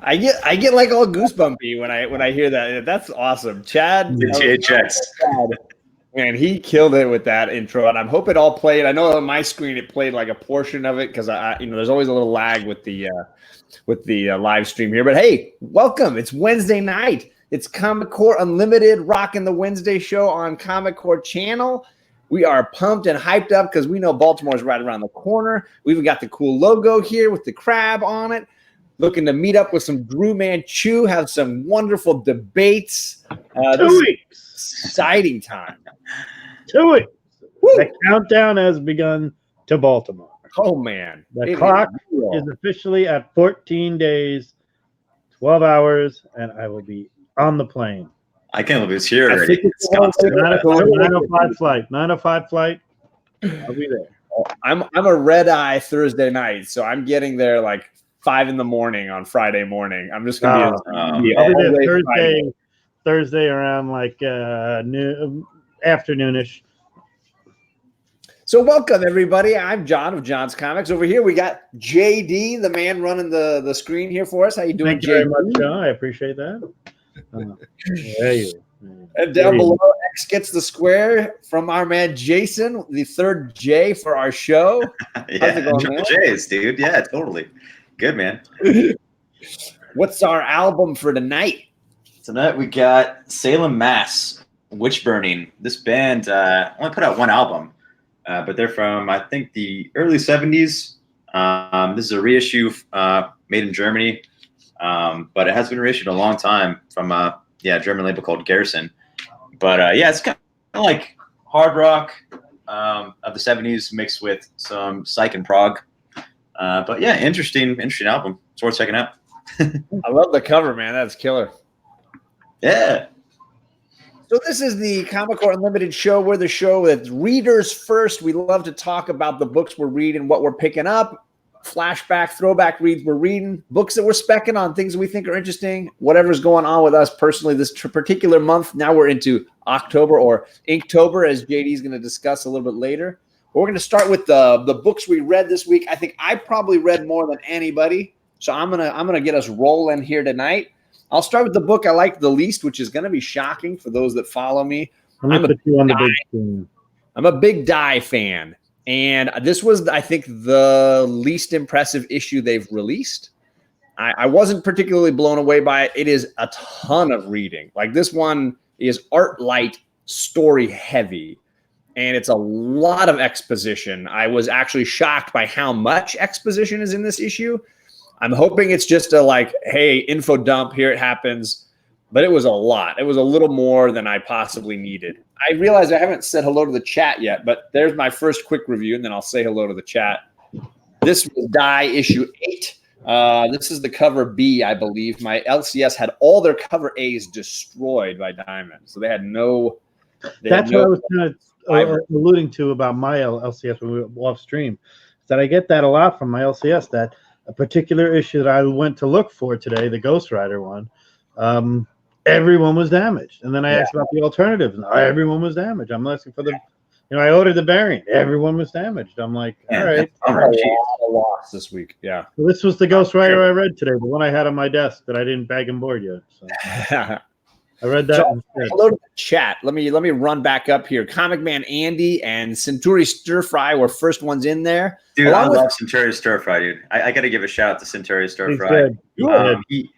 I get like all goosebumpy when I hear that. That's awesome, Chad. THX. Man, he killed it with that intro, and I hope it all played. I know on my screen it played like a portion of it because there's always a little lag with the live stream here. But hey, welcome! It's Wednesday night. It's Comic Core Unlimited, rocking the Wednesday show on Comic Core channel. We are pumped and hyped up because we know Baltimore's right around the corner. We've got the cool logo here with the crab on it. Looking to meet up with some Drew Manchu, have some wonderful debates. 2 weeks. Exciting time. 2 weeks. Woo. The countdown has begun to Baltimore. Oh, man. The clock is officially at 14 days, 12 hours, and I will be on the plane. I can't believe it's here already. It's 9:05 flight. 9:05 flight. I'll be there. I'm a red eye Thursday night, so I'm getting there like 5 a.m. on Friday morning. I'm just gonna be I'll be there Thursday around like afternoonish. So welcome everybody. I'm John of John's Comics. Over here we got JD, the man running the screen here for us. How you doing, Thank you very much, John. I appreciate that. There you go. And down below, X gets the square from our man Jason, the third J for our show. Yeah, triple J's, dude. Yeah, totally. Good, man. What's our album for tonight? Tonight we got Salem, Mass, Witch Burning. This band only put out one album, but they're from, I think, the early 70s. This is a reissue made in Germany, but it has been reissued a long time from a German label called Garrison. But it's kind of like hard rock of the 70s mixed with some psych and prog. But yeah, interesting album. It's worth checking out. I love the cover, man. That's killer. Yeah. So this is the Comic Core Unlimited show. We're the show that's readers first. We love to talk about the books we're reading, what we're picking up, flashback, throwback reads we're reading, books that we're specking on, things we think are interesting, whatever's going on with us personally this particular month. Now we're into October or Inktober, as JD is going to discuss a little bit later. We're going to start with the books we read this week. I think I probably read more than anybody, so I'm gonna get us rolling here tonight. I'll start with the book I like the least, which is going to be shocking for those that follow me. I'm a big Die fan, and this was, I think, the least impressive issue they've released. I wasn't particularly blown away by it. It is a ton of reading. Like, this one is art light, story heavy. And it's a lot of exposition. I was actually shocked by how much exposition is in this issue. I'm hoping it's just a hey, info dump, here it happens. But it was a lot. It was a little more than I possibly needed. I realize I haven't said hello to the chat yet, but there's my first quick review, and then I'll say hello to the chat. This was Die issue 8. This is the cover B, I believe. My LCS had all their cover A's destroyed by Diamond. So they had no... That's what I was kind of alluding to about my LCS when we were off stream, that I get that a lot from my LCS, that a particular issue that I went to look for today, the Ghost Rider one, everyone was damaged. And then I asked about the alternatives, and everyone was damaged. I'm asking for I ordered the variant, everyone was damaged. I'm like, all right. A lot of loss this week. Yeah. So this was the Ghost Rider I read today, the one I had on my desk that I didn't bag and board yet. So. I read that. So, hello to the chat. Let me run back up here. Comic Man Andy and Centauri Stir Fry were first ones in there. Dude, I love Centauri Stir Fry, dude. I got to give a shout out to Centauri Stir Fry. He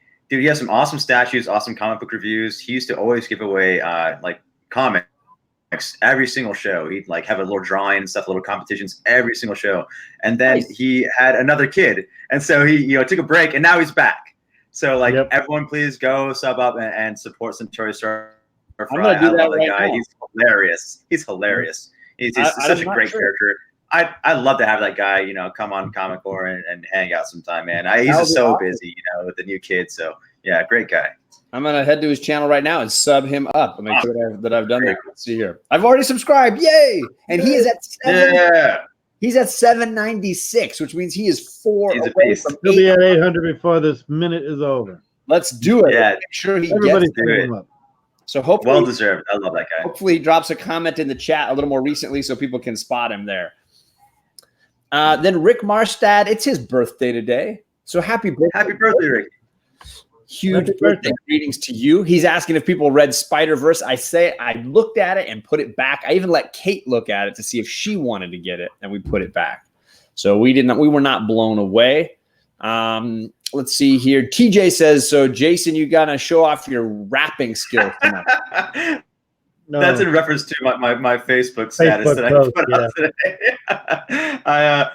has some awesome statues, awesome comic book reviews. He used to always give away comics every single show. He'd have a little drawing and stuff, little competitions every single show. And then he had another kid, and so he took a break, and now he's back. So, everyone, please go sub up and support Centauri Stir Fry. I'm going to do that right guy. now. He's hilarious. He's hilarious. He's such a great character. I'd love to have that guy, come on Comic Core and hang out sometime, man. He's just so busy, with the new kid. So, yeah, great guy. I'm going to head to his channel right now and sub him up. I'll make sure that I've done that. Let's see here. I've already subscribed. Yay! And he is at 7. Yeah. He's at 796, which means he is 4 away from 800. He'll be at 800 before this minute is over. Let's do it. Yeah. Make sure he Everybody's gets it. up. So hopefully, well deserved. I love that guy. Hopefully he drops a comment in the chat a little more recently so people can spot him there. Then Rick Marstad, it's his birthday today. So happy birthday. Happy birthday, Rick. Huge Happy birthday birthday. greetings to you. He's asking if people read Spider-Verse. I looked at it and put it back. I even let Kate look at it to see if she wanted to get it, and we put it back. So we were not blown away. Let's see here. TJ says, so Jason, you got to show off your rapping skills tonight. No. That's in reference to my Facebook status Facebook that I post, put out today. I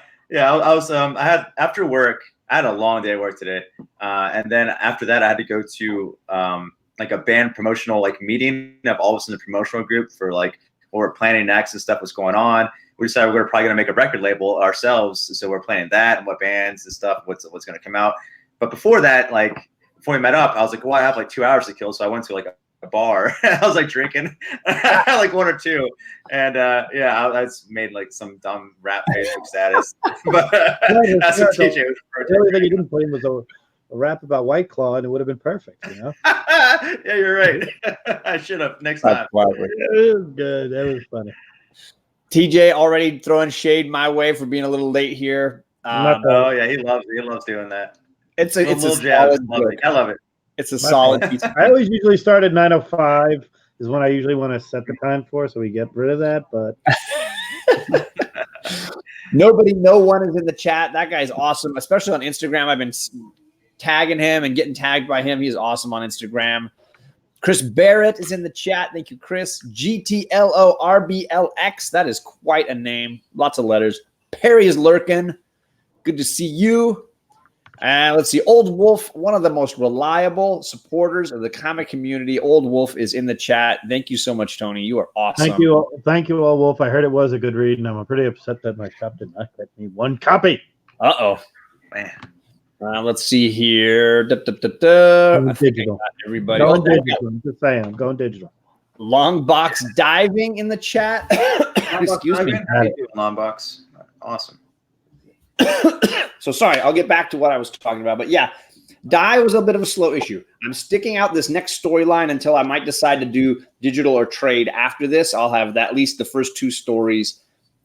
was I had after work. I had a long day at work today, and then after that, I had to go to like a band promotional like meeting of all of us in the promotional group for like what we're planning next and stuff was going on. We decided we're probably gonna make a record label ourselves, so we're planning that and what bands and stuff, what's gonna come out. But before that, like before we met up, I was like, well, I have like 2 hours to kill, so I went to like a bar. I was like drinking, like one or two, and I just made like some dumb rap Facebook status. But that's what TJ was referring to. The only thing he didn't put in was a rap about White Claw, and it would have been perfect, you know. Yeah, you're right. I should have next time. It was good. That was funny. TJ already throwing shade my way for being a little late here. Oh yeah, he loves doing that. It's a little solid jabs. joke. I love it. It's a solid piece. I always usually start at 9:05 is when I usually want to set the time for, so we get rid of that. But no one is in the chat. That guy's awesome, especially on Instagram. I've been tagging him and getting tagged by him. He's awesome on Instagram. Chris Barrett is in the chat. Thank you, Chris. GTLORBLX. That is quite a name. Lots of letters. Perry is lurking. Good to see you. And let's see. Old Wolf, one of the most reliable supporters of the comic community. Old Wolf is in the chat. Thank you so much, Tony. You are awesome. Thank you, Old Wolf. I heard it was a good read, and I'm pretty upset that my shop did not get me one copy. Uh-oh. Man. Let's see here. Digital. Everybody. Going digital. I'm just saying, I'm going digital. Long box diving in the chat. Excuse me. How you doing, Longbox? Awesome. So sorry, I'll get back to what I was talking about. But yeah, Die was a bit of a slow issue. I'm sticking out this next storyline until I might decide to do digital or trade after this. I'll have at least the first 2 stories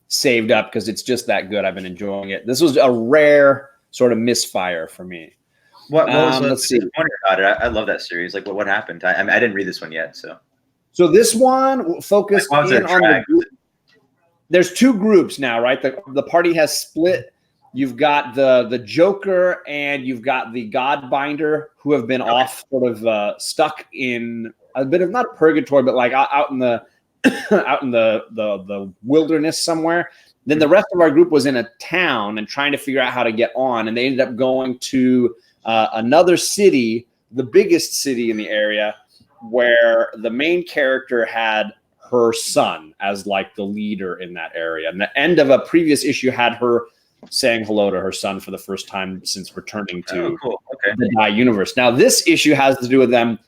saved up because it's just that good. I've been enjoying it. This was a rare sort of misfire for me. What was let's see. about it? I love that series. Like, what happened? I didn't read this one yet. So this one focused in on the group. There's 2 groups now, right? The party has split. You've got the Joker and you've got the Godbinder who have been off, sort of stuck in a bit of not purgatory, but like out in the out in the wilderness somewhere. Then the rest of our group was in a town and trying to figure out how to get on, and they ended up going to another city, the biggest city in the area, where the main character had her son as like the leader in that area. And the end of a previous issue had her saying hello to her son for the first time since returning to the Die universe. Now, this issue has to do with them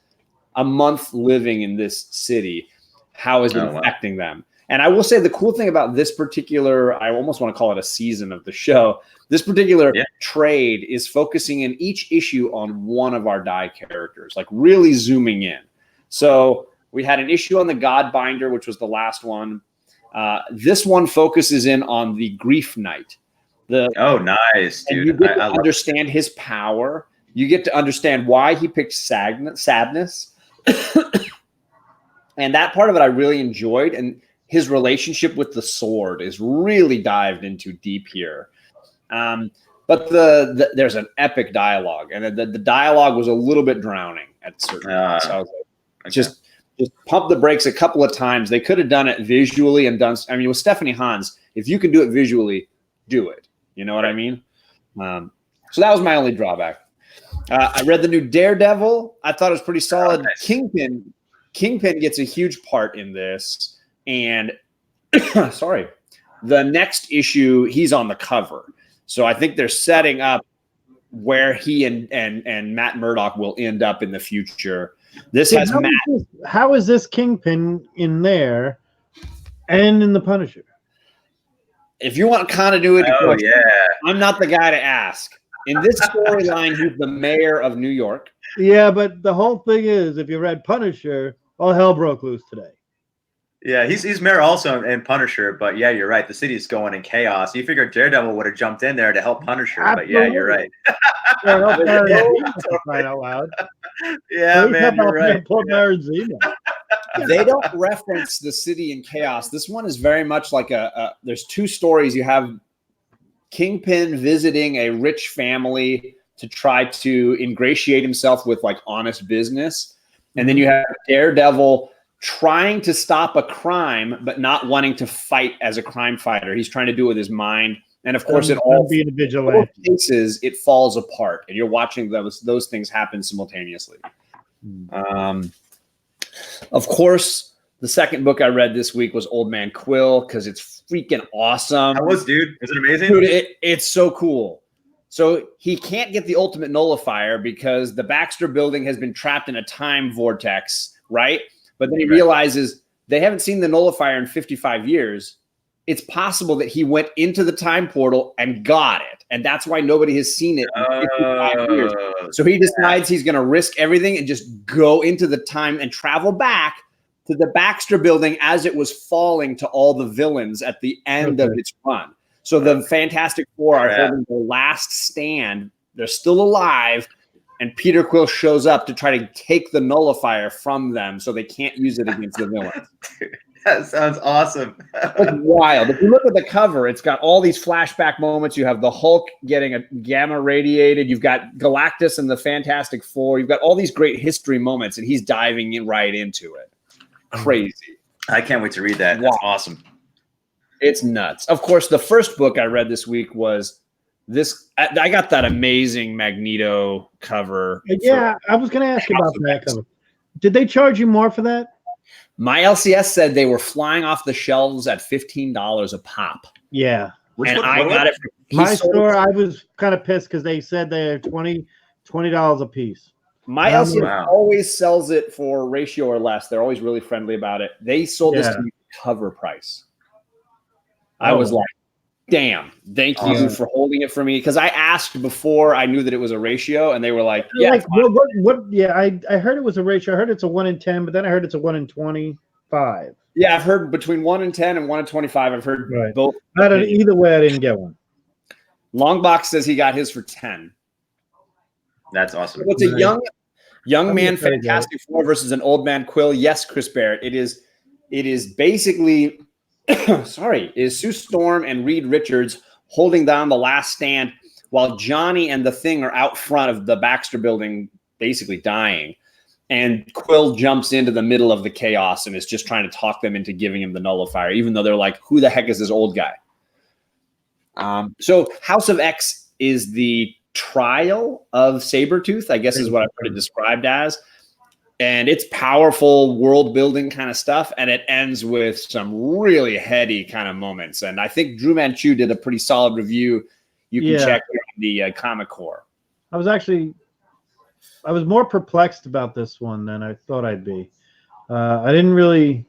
a month living in this city. How is it affecting them? And I will say the cool thing about this particular, I almost want to call it a season of the show, this particular trade is focusing in each issue on one of our Die characters, like really zooming in. So we had an issue on the Godbinder, which was the last one. This one focuses in on the Grief Knight. Nice, dude. And you get to understand his power. You get to understand why he picked sadness. And that part of it I really enjoyed. And his relationship with the sword is really dived into deep here. But there's an epic dialogue. And the dialogue was a little bit drowning at certain points. So I was like, just pump the brakes a couple of times. They could have done it visually and done. I mean, with Stephanie Hans, if you can do it visually, do it. You know what I mean? So that was my only drawback. I read the new Daredevil. I thought it was pretty solid. Nice. Kingpin gets a huge part in this. And sorry, the next issue, he's on the cover. So I think they're setting up where he and Matt Murdock will end up in the future. This has Matt. How is this Kingpin in there and in the Punisher? If you want continuity, I'm not the guy to ask. In this storyline, he's the mayor of New York. Yeah, but the whole thing is, if you read Punisher, all hell broke loose today. Yeah, he's Mayor also in Punisher, but yeah, you're right. The city is going in chaos. You figure Daredevil would have jumped in there to help Punisher, but yeah, you're right. Yeah, help Baron Zemo, for crying out loud. Yeah, Please man, help you're out right. poor Baron Zemo. They don't reference the city in chaos. This one is very much like there's two stories. You have Kingpin visiting a rich family to try to ingratiate himself with like honest business. And then you have Daredevil trying to stop a crime, but not wanting to fight as a crime fighter. He's trying to do it with his mind. And of course, in all being a vigilante cases, it falls apart. And you're watching those things happen simultaneously. Of course, the second book I read this week was Old Man Quill because it's freaking awesome. How was, dude? Is it amazing? Dude, it's so cool. So he can't get the ultimate nullifier because the Baxter building has been trapped in a time vortex, right? But then he realizes they haven't seen the nullifier in 55 years. It's possible that he went into the time portal and got it. And that's why nobody has seen it in 55 years. So he decides he's going to risk everything and just go into the time and travel back to the Baxter building as it was falling to all the villains at the end of its run. So the Fantastic Four are holding the last stand. They're still alive. And Peter Quill shows up to try to take the nullifier from them so they can't use it against the villains. That sounds awesome. It's wild. If you look at the cover, it's got all these flashback moments. You have the Hulk getting a gamma radiated. You've got Galactus and the Fantastic Four. You've got all these great history moments, and he's diving right into it. Crazy. I can't wait to read that. That's awesome. It's nuts. Of course, the first book I read this week was this. I got that amazing Magneto cover. Yeah, I was going to ask you about that cover. Did they charge you more for that? My LCS said they were flying off the shelves at $15 a pop. Yeah. And I got it from my store. I was kind of pissed because they said they're $20 a piece. My LCS always sells it for ratio or less. They're always really friendly about it. They sold this to me cover price. I was like, damn, thank you for holding it for me. Because I asked before I knew that it was a ratio, and they were like, yeah. Like, what? Yeah, I heard it was a ratio. I heard it's a 1 in 10, but then I heard it's a 1 in 25. Yeah, I've heard between 1 in 10 and 1 in 25. I've heard both. Either way, I didn't get one. Longbox says he got his for 10. That's awesome. So it's a young man Fantastic Four versus an old man Quill. Yes, Chris Barrett. It is basically is Sue Storm and Reed Richards holding down the last stand while Johnny and the Thing are out front of the Baxter building basically dying. And Quill jumps into the middle of the chaos and is just trying to talk them into giving him the nullifier, even though they're like, who the heck is this old guy? So House of X is the trial of Sabretooth, I guess is what I've heard it described as. And it's powerful world building kind of stuff. And it ends with some really heady kind of moments. And I think Drew Manchu did a pretty solid review. You can check the Comic Core. I was more perplexed about this one than I thought I'd be. I didn't really,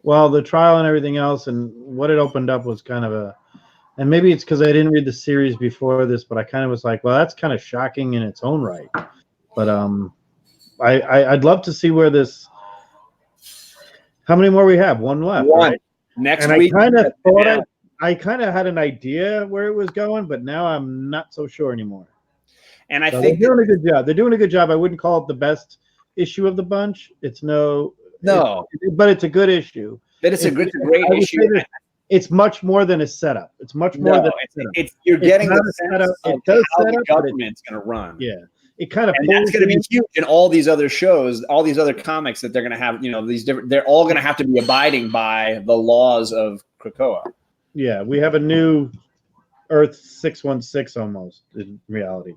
the trial and everything else and what it opened up was kind of and maybe it's because I didn't read the series before this, but I kind of was like, well, that's kind of shocking in its own right. But I'd love to see where this. How many more we have? One left. Right? Next and week. I kind of thought I kind of had an idea where it was going, but now I'm not so sure anymore. And I think they're doing a good job. They're doing a good job. I wouldn't call it the best issue of the bunch. It's but it's a good issue. But it's a great issue. It's much more than a setup. It's much more than a setup. You're getting the setup. It does how the government's going to run. Yeah. It kind of, and that's going to be huge in all these other shows, all these other comics that they're going to have. These different. They're all going to have to be abiding by the laws of Krakoa. Yeah, we have a new Earth 616 almost in reality.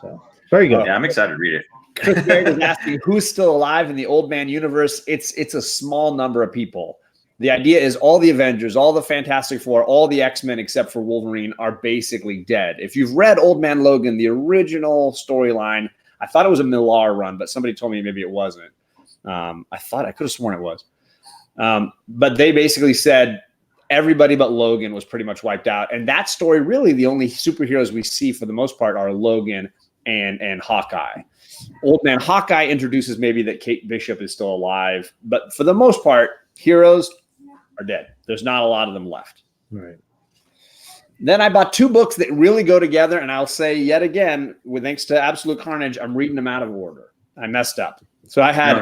So very good. Yeah, I'm excited to read it. Chris Barrett is asking who's still alive in the Old Man universe. It's a small number of people. The idea is all the Avengers, all the Fantastic Four, all the X-Men except for Wolverine are basically dead. If you've read Old Man Logan, the original storyline, I thought it was a Millar run, but somebody told me maybe it wasn't. I could have sworn it was. But they basically said everybody but Logan was pretty much wiped out. And that story, really, the only superheroes we see for the most part are Logan and Hawkeye. Old Man Hawkeye introduces maybe that Kate Bishop is still alive. But for the most part, Heroes are dead. There's not a lot of them left. Right. Then I bought 2 books that really go together, and I'll say yet again, with thanks to Absolute Carnage, I'm reading them out of order. I messed up. So I had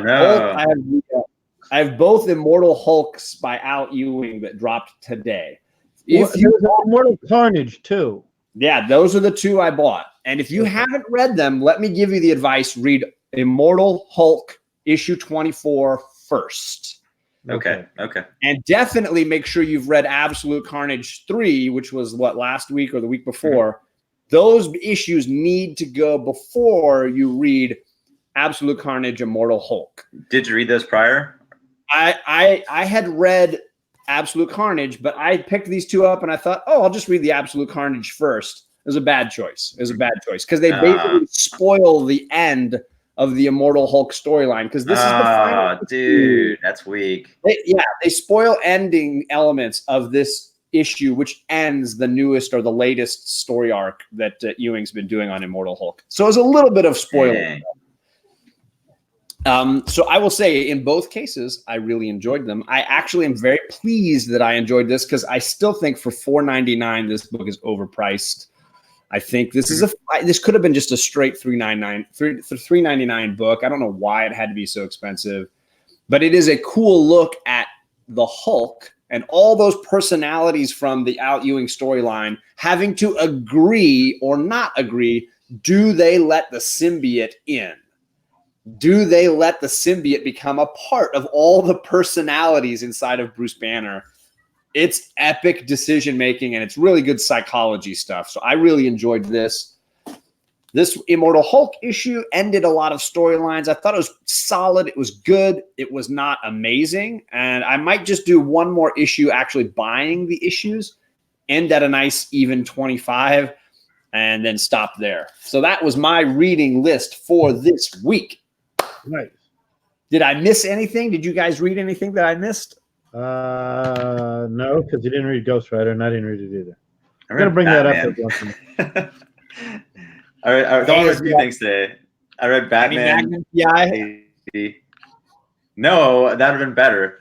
I have both Immortal Hulks by Al Ewing that dropped today. If you Immortal Carnage too. Yeah, those are the 2 I bought. And if you haven't read them, let me give you the advice: read Immortal Hulk issue 24 first. Okay. And definitely make sure you've read Absolute Carnage 3, which was last week or the week before. Mm-hmm. Those issues need to go before you read Absolute Carnage Immortal Hulk. Did you read those prior? I had read Absolute Carnage, but I picked these 2 up and I thought, I'll just read the Absolute Carnage first. It was a bad choice. Because they basically spoil the end of the Immortal Hulk storyline, because this is the final. Dude, that's weak. They spoil ending elements of this issue, which ends the newest or the latest story arc that Ewing's been doing on Immortal Hulk. So it was a little bit of spoiler. So I will say, in both cases, I really enjoyed them. I actually am very pleased that I enjoyed this, because I still think for $4.99 this book is overpriced. I think this could have been just a straight $3.99 book. I don't know why it had to be so expensive, but it is a cool look at the Hulk and all those personalities from the Al Ewing storyline having to agree or not agree. Do they let the symbiote in? Do they let the symbiote become a part of all the personalities inside of Bruce Banner? It's epic decision-making, and it's really good psychology stuff. So I really enjoyed this. This Immortal Hulk issue ended a lot of storylines. I thought it was solid. It was good. It was not amazing. And I might just do one more issue, actually buying the issues, end at a nice even 25, and then stop there. So that was my reading list for this week. Nice. Did I miss anything? Did you guys read anything that I missed? No, because you didn't read Ghost Rider, and I didn't read it either. I'm gonna bring Batman. that up. I read a few things today. I read Batman. No, that would have been better.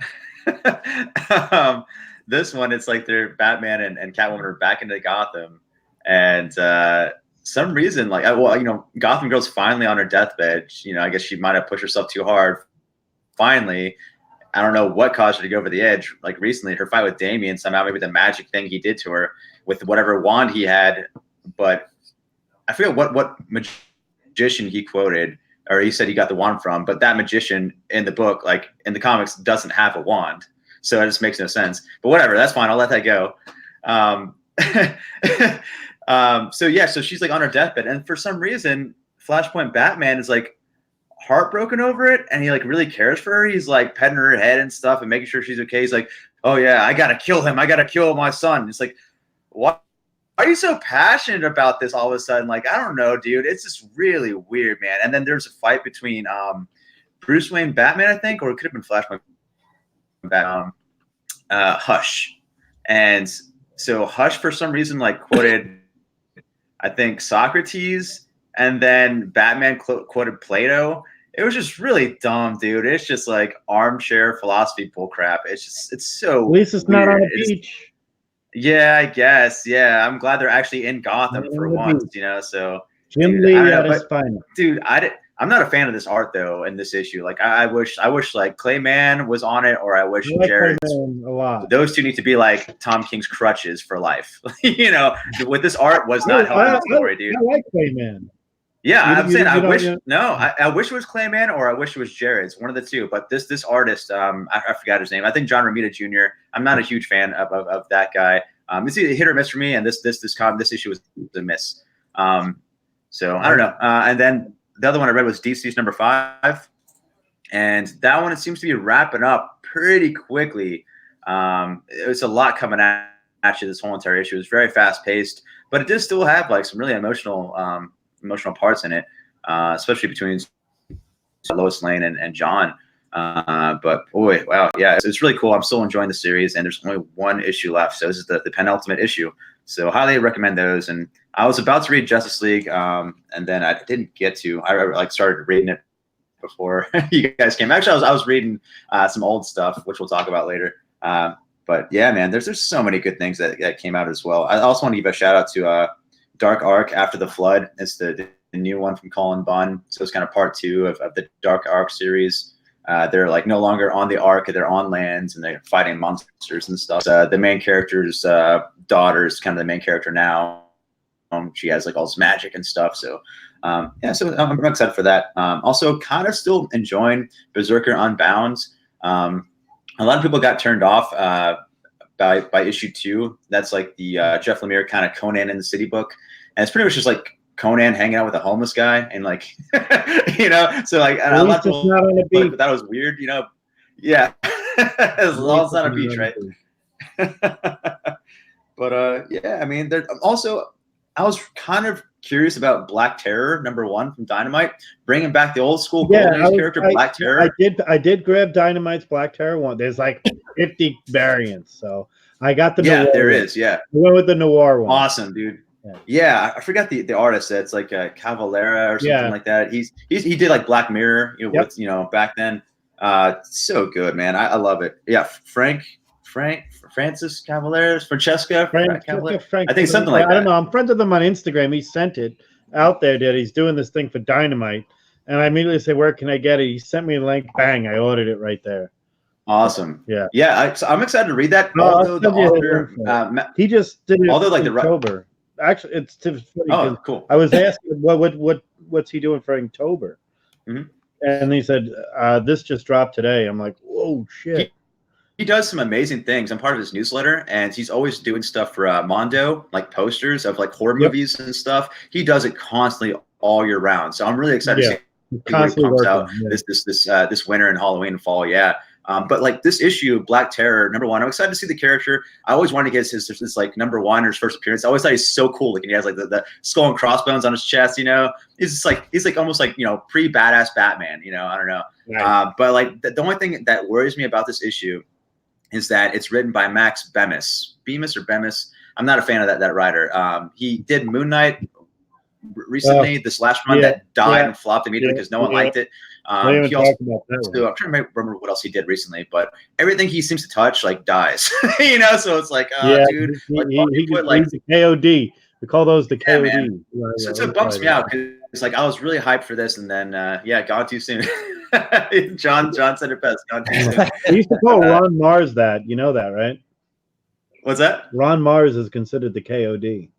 This one, it's like they're Batman and Catwoman are back into Gotham, and some reason, Gotham Girl's finally on her deathbed. I guess she might have pushed herself too hard. Finally. I don't know what caused her to go over the edge. Like recently, her fight with Damian, somehow maybe the magic thing he did to her with whatever wand he had. But I forget what magician he quoted, or he said he got the wand from. But that magician in the book, like in the comics, doesn't have a wand. So it just makes no sense. But whatever, that's fine. I'll let that go. So she's like on her deathbed. And for some reason, Flashpoint Batman is like heartbroken over it, and he like really cares for her. He's like petting her head and stuff and making sure she's okay. He's like, oh yeah, I gotta kill him, I gotta kill my son. It's like, what are you so passionate about this all of a sudden? Like, I don't know, dude, it's just really weird, man. And then there's a fight between Bruce Wayne Batman, I think, or it could have been Flashpoint Batman, Hush. And so Hush for some reason like quoted I think Socrates, and then Batman quoted Plato. It was just really dumb, dude. It's just like armchair philosophy bullcrap. It's so. At least it's weird. not on a beach. Yeah, I guess. Yeah, I'm glad they're actually in Gotham for once. So Jim Lee at his finest. Dude, I'm not a fan of this art though in this issue. Like I wish like Clayman was on it, or I wish Jared. A lot. Those two need to be like Tom King's crutches for life. With this art was not helping the story, dude. I like Clayman. Yeah, I'm saying I wish it was Clayman, or I wish it was Jared's, one of the two. But this artist, I forgot his name. I think John Romita Jr. I'm not a huge fan of that guy. It's either hit or miss for me, and this issue was a miss. So I don't know. And then the other one I read was DC's number 5, and that one it seems to be wrapping up pretty quickly. It was a lot coming at you this whole entire issue. It was very fast paced, but it did still have like some really emotional parts in it, especially between Lois Lane and John. But boy, wow, yeah, it's really cool. I'm still enjoying the series, and there's only one issue left, so this is the penultimate issue. So highly recommend those. And I was about to read Justice League, and then I didn't get to. I started reading it before you guys came. Actually, I was reading some old stuff, which we'll talk about later. But yeah, man, there's so many good things that came out as well. I also want to give a shout out to Dark Ark After the Flood. It's the new one from Colin Bunn. So it's kind of part 2 of the Dark Ark series. They're like no longer on the Ark, they're on lands and they're fighting monsters and stuff. The main character's daughter is kind of the main character now. She has like all this magic and stuff. So yeah, so I'm excited for that. Also, kind of still enjoying Berserker Unbound. A lot of people got turned off by issue 2. That's like the Jeff Lemire kind of Conan in the City book, and it's pretty much just like Conan hanging out with a homeless guy and like so like a lot of people not on a beach. that was weird, yeah. As long as it's not a beach, right? But yeah, I mean, there also I was kind of curious about Black Terror #1 from Dynamite, bringing back the old school Golden Age character Black Terror. I did grab Dynamite's Black Terror one. There's like 50 variants, so I got the yeah, noir there one. is, yeah. I went with the noir one. Awesome, dude. Yeah, I forgot the artist. It's like Cavalera or something like that. He did like Black Mirror, with back then. So good, man. I love it. Yeah, Francis Cavalera, Francesca Cavalera. I think something like that. I don't know. I'm friends with him on Instagram. He sent it out there that he's doing this thing for Dynamite, and I immediately say, "Where can I get it?" He sent me a link. Bang! I ordered it right there. Awesome. Yeah. So I'm excited to read that. No, although the author, he just did it. Although like in October. Actually, it's funny. Oh, cool. I was asking what's he doing for Inktober, and he said this just dropped today. I'm like, whoa, shit. He does some amazing things. I'm part of his newsletter, and he's always doing stuff for Mondo, like posters of like horror movies and stuff. He does it constantly all year round. So I'm really excited to see what he pumps out this winter and Halloween and fall. Yeah. But like this issue, Black Terror #1, I'm excited to see the character. I always wanted to get his like #1 or his first appearance. I always thought he's so cool. Like he has like the skull and crossbones on his chest. He's just like he's like almost like pre-badass Batman. I don't know. Right. But like the only thing that worries me about this issue is that it's written by Max Bemis. Bemis. I'm not a fan of that writer. He did Moon Knight recently, this last run that died and flopped immediately because no one liked it. He also, so I'm trying to remember what else he did recently, but everything he seems to touch like dies. So it's like, dude, he's the KOD. We call those the KOD. So it bumps me out because it's like I was really hyped for this, and then gone too soon. John said it best. Gone too soon. He used to call Ron Mars that. You know that, right? What's that? Ron Mars is considered the KOD.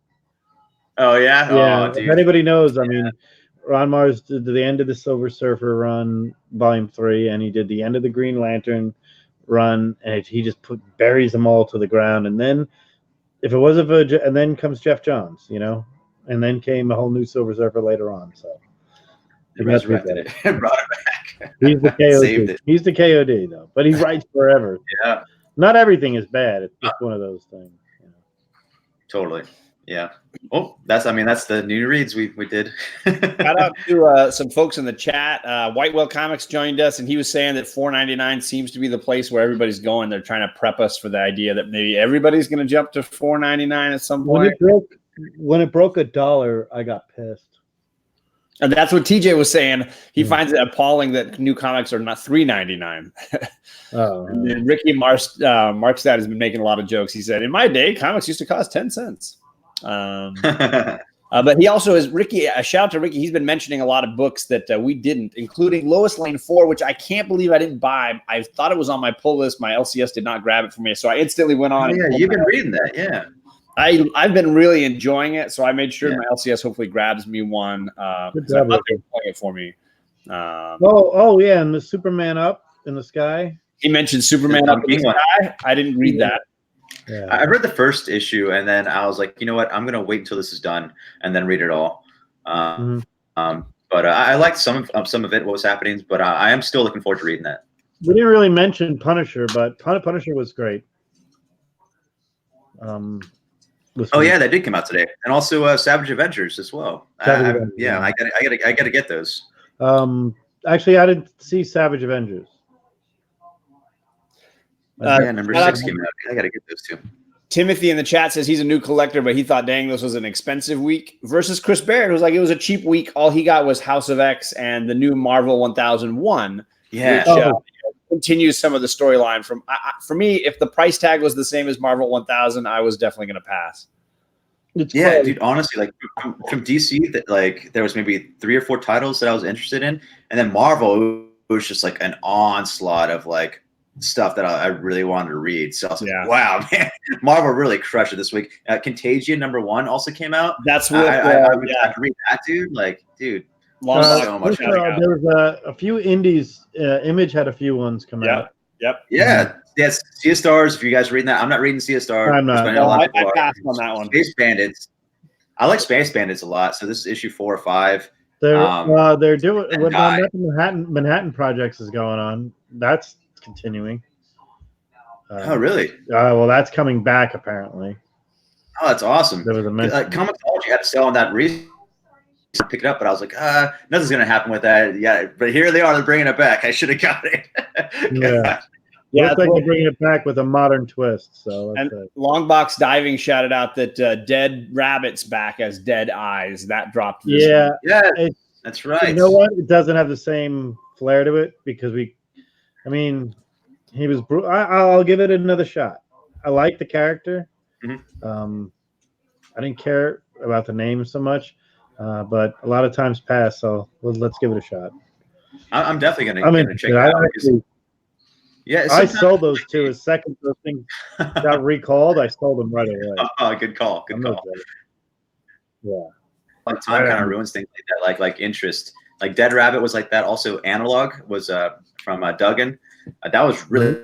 Oh yeah. Yeah. Oh, dude. If anybody knows, I mean, Ron Mars did the end of the Silver Surfer run, Volume 3, and he did the end of the Green Lantern run, and he just buries them all to the ground. And then, if it was and then comes Jeff Johns, and then came a whole new Silver Surfer later on. So they resurrected it and brought it back. He's the KOD. Saved it. He's the KOD though, but he writes forever. Yeah. Not everything is bad. It's just one of those things. Totally. Yeah. Oh, that's the new reads we did. Shout out to some folks in the chat. White Whale Comics joined us, and he was saying that $4.99 seems to be the place where everybody's going. They're trying to prep us for the idea that maybe everybody's going to jump to $4.99 at some point. When it broke $1, I got pissed. And that's what TJ was saying. He finds it appalling that new comics are not $3.99. And then Ricky Markstad has been making a lot of jokes. He said, in my day, comics used to cost 10 cents. But he also is Ricky. A shout out to Ricky. He's been mentioning a lot of books that we didn't, including Lois Lane 4, which I can't believe I didn't buy. I thought it was on my pull list. My LCS did not grab it for me, so I instantly went on. Yeah, you've been reading that, yeah. I've been really enjoying it, so I made sure my LCS hopefully grabs me one. Good job, they're playing it for me. Yeah, and the Superman Up in the Sky. He mentioned Superman Up in the Sky. I didn't read that. Yeah. I read the first issue, and then I was like, you know what? I'm gonna wait until this is done and then read it all. But I liked some of it, what was happening. But I am still looking forward to reading that. We didn't really mention Punisher, but Punisher was great. Yeah, that did come out today, and also Savage Avengers as well. I gotta get those. Actually, I didn't see Savage Avengers. Number 6 came out. I gotta get those too. Timothy in the chat says he's a new collector, but he thought, dang, this was an expensive week. Versus Chris Barrett was like, it was a cheap week. All he got was House of X and the new Marvel 1001. Yeah. Which, continues some of the storyline from. For me, if the price tag was the same as Marvel 1000, I was definitely going to pass. Yeah, dude. Honestly, like from DC, that like there was maybe 3 or 4 titles that I was interested in, and then Marvel, it was just like an onslaught of like stuff that I really wanted to read. So I was like, wow, man, Marvel really crushed it this week. Contagion #1 also came out. That's what I would read that, dude. Like, dude, so much. There was a few indies. Image had a few ones come out. Yep. Yeah. Yes. Sea of Stars. If you guys are reading that, I'm not reading Sea of Stars. I'm not. I passed on that one. Space Bandits. I like Space Bandits a lot. So this is issue 4 or 5. They're doing what Manhattan Projects is going on. That's continuing. Oh, really? Well, that's coming back apparently. Oh, that's awesome. There was a mention. Comixology had to sell on that reason to pick it up, but I was like, nothing's gonna happen with that. Yeah, but here they are. They're bringing it back. I should have got it. Yeah, looks like they're bringing it back with a modern twist. So and Longbox Diving shouted out that Dead Rabbit's back as Dead Eyes. That dropped. Yeah, that's right. You know what? It doesn't have the same flair to it because he was. I'll give it another shot. I like the character. Mm-hmm. I didn't care about the name so much, but a lot of times pass. So let's give it a shot. I'm definitely gonna check it out. Yeah, I sold those two. As second those things got recalled, I sold them right away. Oh, good call. Good call. Yeah. Like time kind of ruins things like that, like interest. Like Dead Rabbit was like that. Also, Analog was from Duggan. That was really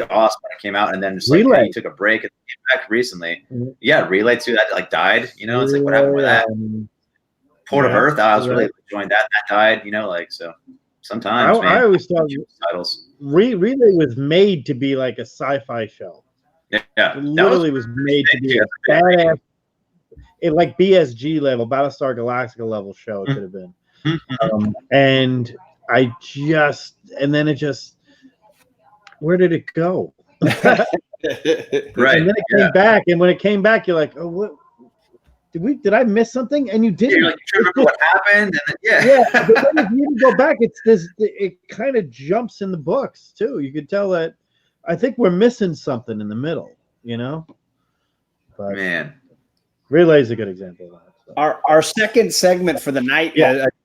awesome when it came out, and then just like he took a break and came back recently. Mm-hmm. Yeah, Relay too. That like died. You know, it's like what happened with that? Port of Earth. I was really enjoying that. That died. You know, like so. Sometimes I always thought titles. Relay was made to be like a sci-fi show. Yeah, it literally was made to be a badass, like BSG level, Battlestar Galactica level show. It could have been, and then it just, where did it go? Right, and then it came back, and when it came back, you're like, oh, what? Did I miss something? And you didn't. You're like, you remember what happened? And then, but then if you go back, it's this. It kind of jumps in the books too. You could tell that. I think we're missing something in the middle. You know. But man, Relay is a good example of that. So. Our second segment for the night.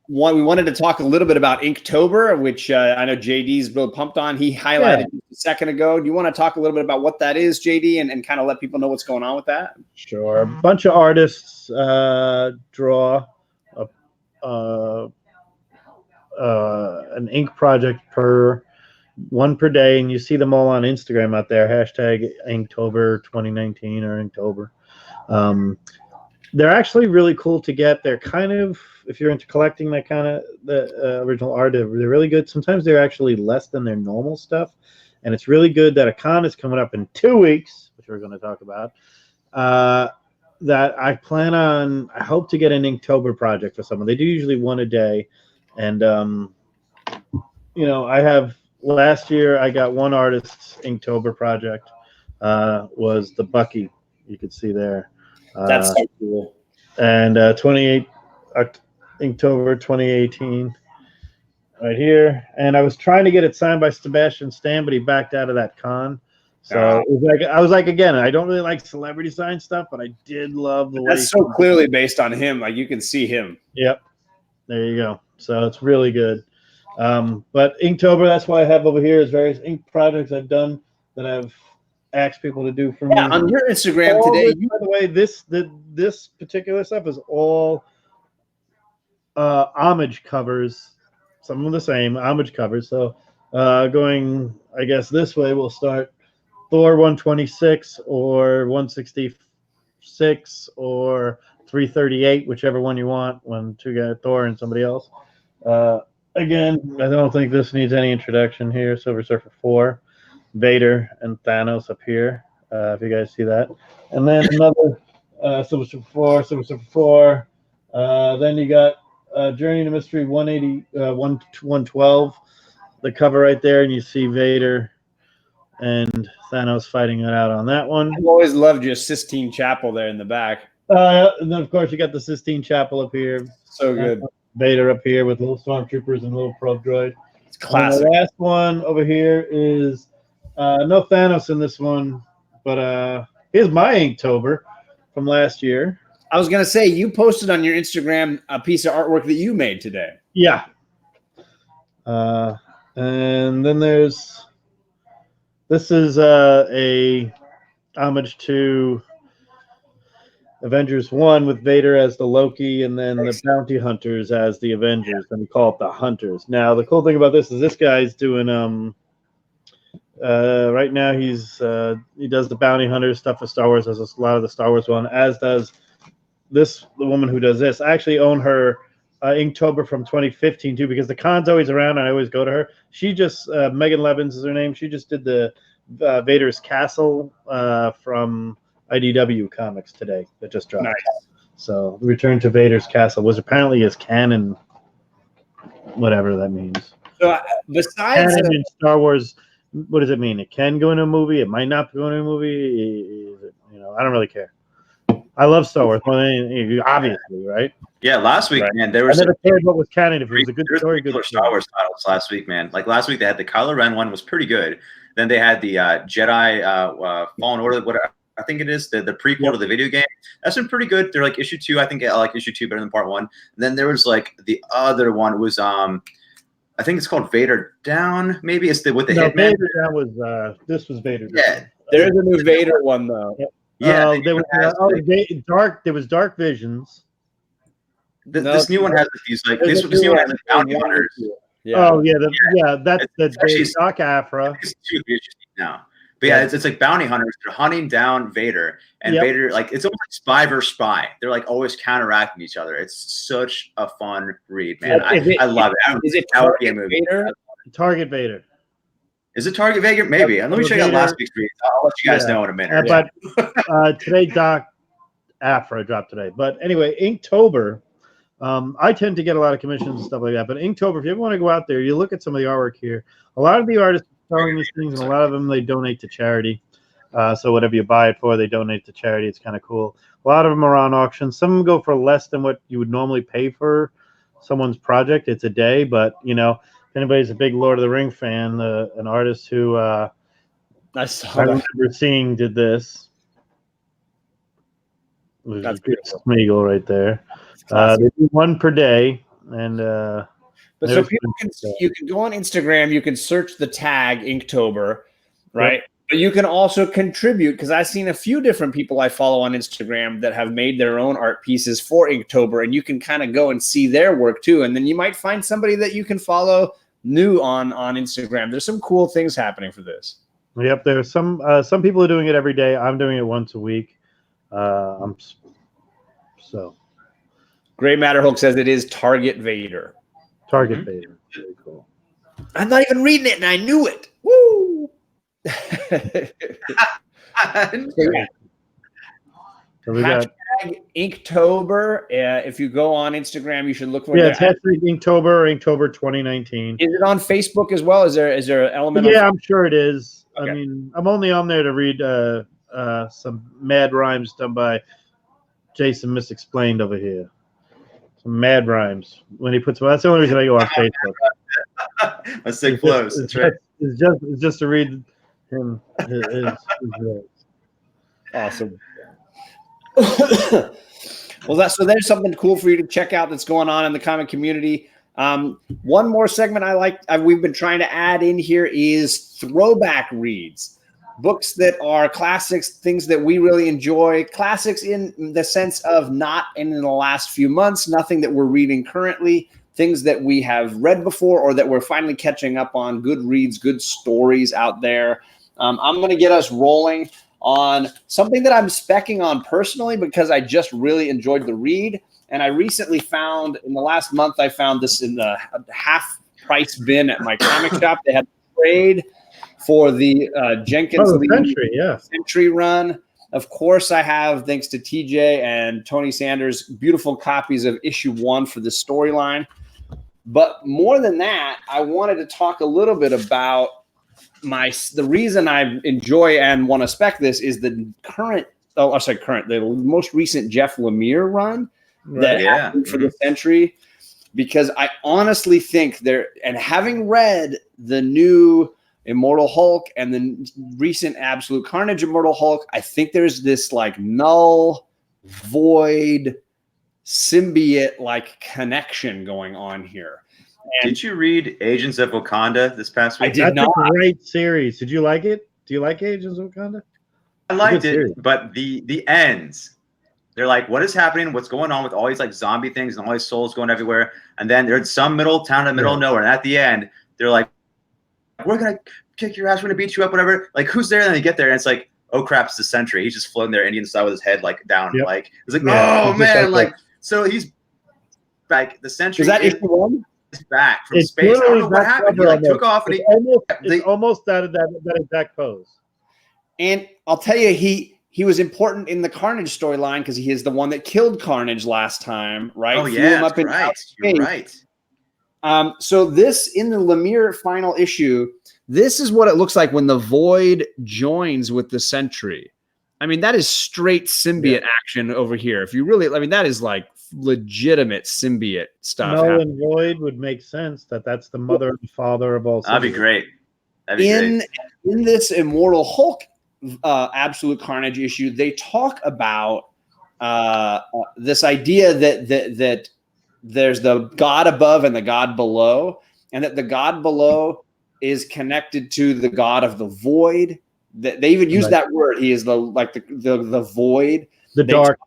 We wanted to talk a little bit about Inktober, which I know JD's really pumped on. He highlighted a second ago. Do you want to talk a little bit about what that is, JD, and kind of let people know what's going on with that? Sure. A bunch of artists draw an ink project one per day, and you see them all on Instagram out there. Hashtag Inktober 2019 or Inktober. They're actually really cool to get. They're kind of, if you're into collecting that kind of the original art, they're really good. Sometimes they're actually less than their normal stuff, and it's really good that a con is coming up in 2 weeks, which we're going to talk about. That I hope to get an Inktober project for someone. They do usually one a day, and last year I got one artist's Inktober project. Was the Bucky, you could see there. That's so cool. And 28 Inktober 2018, right here. And I was trying to get it signed by Sebastian Stan, but he backed out of that con. So it was like, I was like, again, I don't really like celebrity sign stuff, but I did love the way. That's so clearly based on him. Like you can see him. Yep. There you go. So it's really good. But Inktober, that's why I have over here is various ink projects I've done that I've asked people to do for me. On your Instagram today. By the way, this particular stuff is all homage covers. Some of the same homage covers. So going, I guess this way, we'll start Thor 126 or 166 or 338, whichever one you want. When two guys, Thor and somebody else. Again, I don't think this needs any introduction here. Silver Surfer 4. Vader and Thanos up here, if you guys see that. And then another Silver Surfer 4. Then you got Journey to Mystery 112, the cover right there, and you see Vader and Thanos fighting it out on that one. I've always loved your Sistine Chapel there in the back. And then, of course, you got the Sistine Chapel up here. So good. Vader up here with little stormtroopers and little probe droid. It's classic. The last one over here is no Thanos in this one, but here's my Inktober from last year. I was going to say, you posted on your Instagram a piece of artwork that you made today. Yeah. And then this is a homage to Avengers 1 with Vader as the Loki and then the Bounty Hunters as the Avengers, and we call it the Hunters. Now, the cool thing about this is this guy's doing right now he does the Bounty Hunter stuff for Star Wars, as a lot of the Star Wars one, as does the woman who does this. I actually own her Inktober from 2015 too, because the con's always around and I always go to her. She just Megan Levins is her name. She just did the Vader's Castle from IDW Comics today that just dropped. Nice. So Return to Vader's Castle was apparently his canon, whatever that means. So besides Canon in Star Wars, what does it mean? It can go into a movie. It might not go into a movie. I don't really care. I love Star Wars more than anything, obviously, right? Yeah, last week, Right. man, there was I never cared what was canon. If it was a good story, good Star story. Wars titles last week, man. Like last week, they had the Kylo Ren one was pretty good. Then they had the Jedi Fallen Order, whatever I think it is, the prequel to the video game. That's been pretty good. They're like issue 2. I think I like issue 2 better than part 1. And then there was like the other one was I think it's called Vader Down. Maybe it's with the Hitman. Vader, that was this was Vader. Yeah, there's a new Vader one though. yeah. There was Dark. There was Dark Visions. This new one has these like this new one has the Bounty Hunters. Yeah. Oh yeah, that's It's actually- the Doc Afra. It's 2 issues now. But yeah, it's like bounty hunters. They're hunting down Vader, and Yep. Vader, like it's almost like spy versus spy. They're like always counteracting each other. It's such a fun read, man. I love it. Is it That would be a Target movie. Vader? Target Vader. Is it Target Vader? Maybe. Let me check out Vader. last week's read. I'll let you guys Yeah. know in a minute. But today Doc Afra dropped today. But anyway, Inktober. I tend to get a lot of commissions and stuff like that. But Inktober, if you ever want to go out there, you look at some of the artwork here. A lot of the artists are selling these things, and a lot of them they donate to charity. So whatever you buy it for, they donate to charity. It's kind of cool. A lot of them are on auction. Some of them go for less than what you would normally pay for someone's project. It's a day, but if anybody's a big Lord of the Ring fan, an artist who I I saw that. remember seeing did this. It was That's a good beautiful. Smeagol right there. They do one per day, and But so there's people some- you can go on Instagram, you can search the tag Inktober, right? But you can also contribute, because I've seen a few different people I follow on Instagram that have made their own art pieces for Inktober, and you can kind of go and see their work too. And then you might find somebody that you can follow new on Instagram. There's some cool things happening for this. Yep, there's some people are doing it every day. I'm doing it once a week. So Gray Matterhawk says it is Target Vader. Target Mhm. Vader. Very cool. I'm not even reading it, and I knew it. Woo! So we got Inktober. If you go on Instagram, you should look for it. it's hashtag Inktober 2019. Is it on Facebook as well? Is there an element? Yeah, I'm sure it is. Okay. I mean, I'm only on there to read some mad rhymes done by Jason Misexplained over here. Some mad rhymes when he puts. That's the only reason I go on Facebook. Let's stay close. That's right. It's just to read him. His words. Awesome. Well, so there's something cool for you to check out that's going on in the comic community. One more segment we've been trying to add in here is throwback reads. Books that are classics, things that we really enjoy. Classics in the sense of not in the last few months, nothing that we're reading currently, things that we have read before or that we're finally catching up on, good reads, good stories out there. I'm going to get us rolling on something that I'm specking on personally because I just really enjoyed the read. And I recently found, in the last month, I found this in the half price bin at my comic shop. They had a trade for the Jenkins Lee Century, yeah. Century run. Of course, I have, thanks to TJ and Tony Sanders, beautiful copies of issue 1 for this storyline. But more than that, I wanted to talk a little bit about the reason I enjoy and want to spec this is the the most recent Jeff Lemire run that happened for the Century, because I honestly think and having read the new Immortal Hulk and the recent Absolute Carnage Immortal Hulk, I think there's this like Null Void symbiote like connection going on here. And did you read Agents of Wakanda this past week? I did not. A great series. Did you like it? Do you like Agents of Wakanda? I liked it, but the ends, they're like, what is happening? What's going on with all these like zombie things and all these souls going everywhere? And then they're in some middle town in the middle of nowhere. And at the end, they're like, we're going to kick your ass. We're going to beat you up, whatever. Like, who's there? And then they get there and it's like, oh crap, it's the Sentry. He's just floating there Indian style with his head like down. Yep. Like, it's like, oh man. Like, so he's like the Sentry. Is that issue 1? Back from space. I don't know what happened. He like took off and it's almost that exact pose. And I'll tell you, he was important in the Carnage storyline because he is the one that killed Carnage last time, right? Oh yeah, him up in right. You're right. So this in the Lemire final issue, this is what it looks like when the Void joins with the Sentry. I mean, that is straight symbiote action over here. If you really, I mean, that is like legitimate symbiote stuff. Null and Void would make sense. That's the mother and father of all. That'd be great. In this Immortal Hulk Absolute Carnage issue, they talk about this idea that there's the God above and the God below, and that the God below is connected to the God of the Void. That they even use that word. He is the Void, the dark.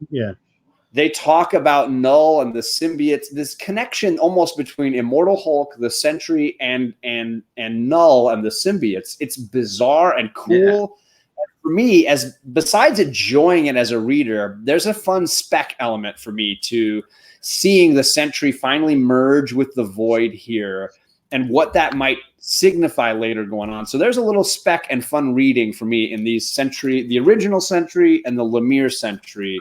They talk about Null and the symbiotes. This connection almost between Immortal Hulk, the Sentry, and Null and the symbiotes. It's bizarre and cool. Yeah. For me, besides enjoying it as a reader, there's a fun spec element for me to seeing the Sentry finally merge with the Void here, and what that might signify later going on. So there's a little spec and fun reading for me in these Sentry, the original Sentry and the Lemire Sentry.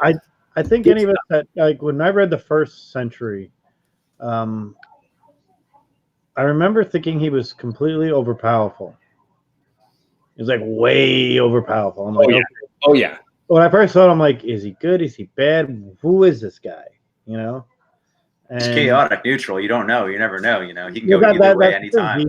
I think any of us that, like, when I read the first Sentry, I remember thinking he was completely overpowerful. He was like way overpowerful. I'm like, okay. Oh yeah. When I first saw him, I'm like, is he good? Is he bad? Who is this guy? You know? And it's chaotic, neutral. You don't know. You never know. You know, he can go either way anytime.